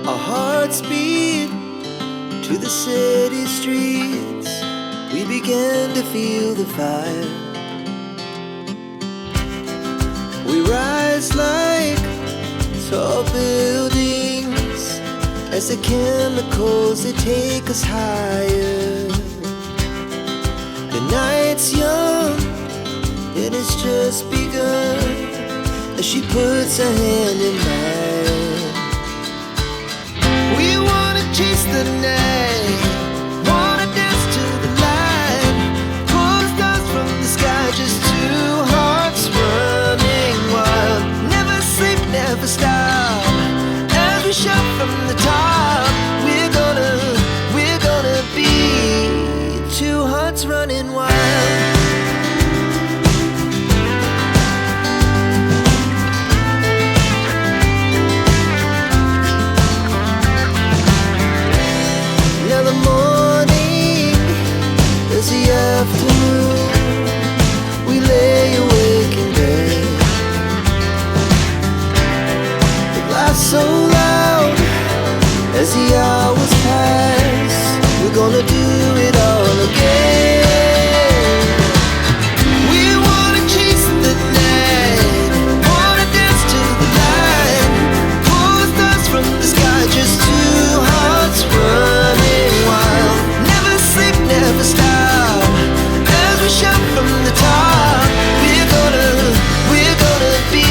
Our hearts beat to the city streets. We began to feel the fire. We rise like tall buildings as the chemicals, they take us higher. The night's young, it has just begun, as she puts her hand in mine. We wanna chase the night, wanna dance to the light, pull stars from the sky, just two hearts running wild. Never sleep, never stop, as we shout from the top. We're gonna be two hearts running wild. Now the morning is the afternoon. We lay awake in bed. The laughs so loud as the hours pass. We're gonna do it all again. We wanna chase the night, wanna dance to the light, pull stars from the sky, just two hearts running wild. Never sleep, never stop, as we shout from the top. We're gonna be, we're gonna be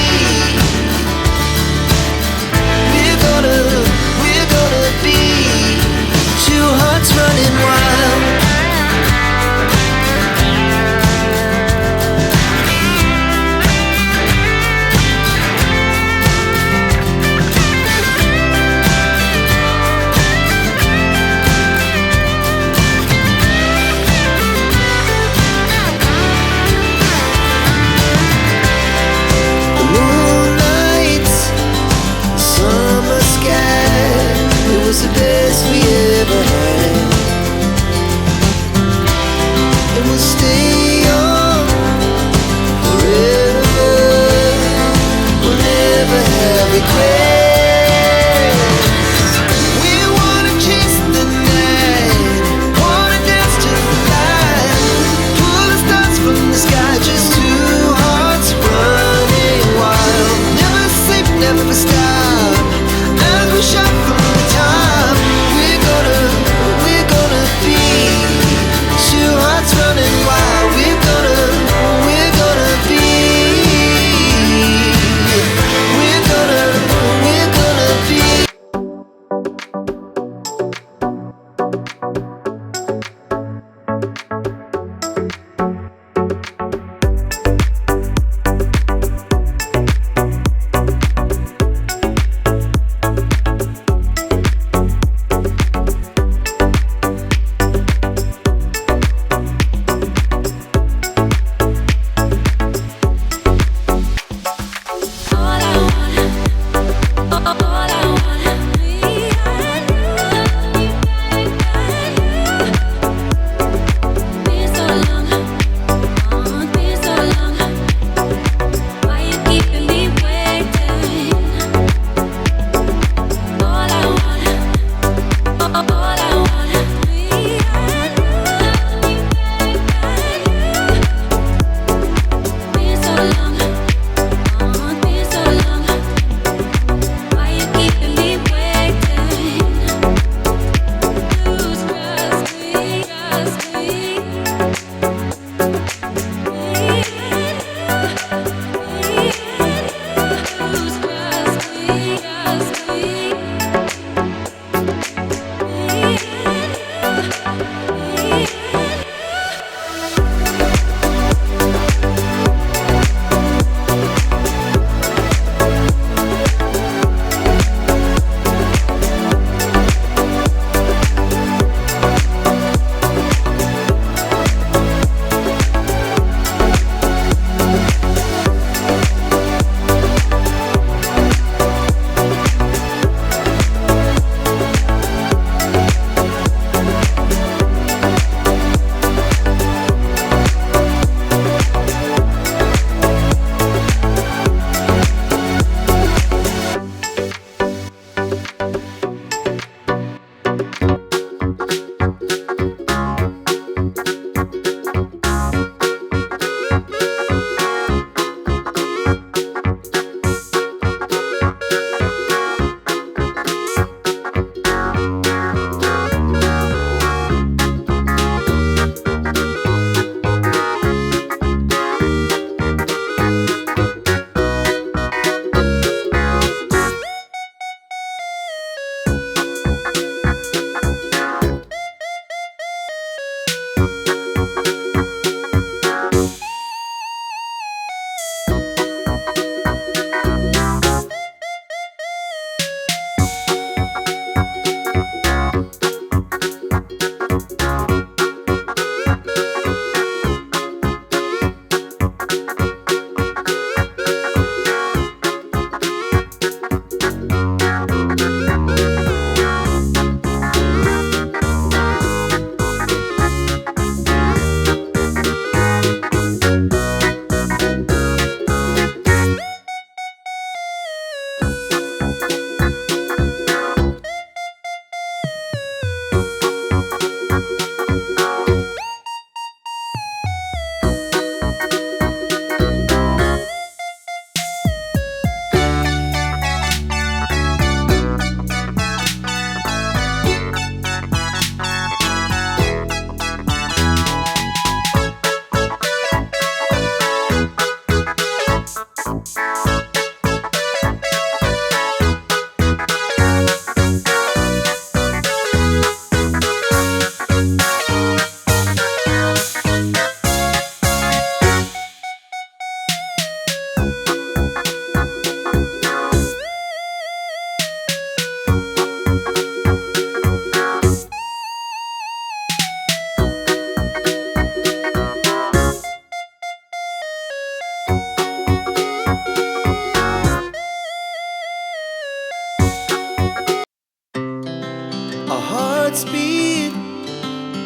at speed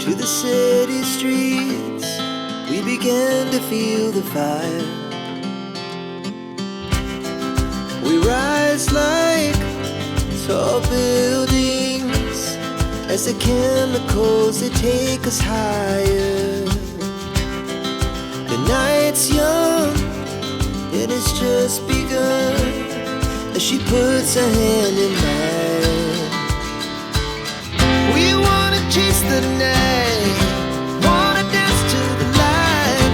to the city streets. We began to feel the fire. We rise like tall buildings as the chemicals, they take us higher. The night's young, it has just begun, as she puts her hand in mine. We wanna chase the night, wanna dance to the light,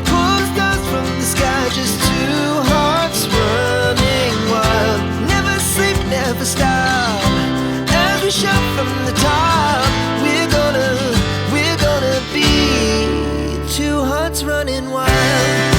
pull the stars from the sky, just two hearts running wild. Never sleep, never stop, as we shout from the top. We're gonna be two hearts running wild.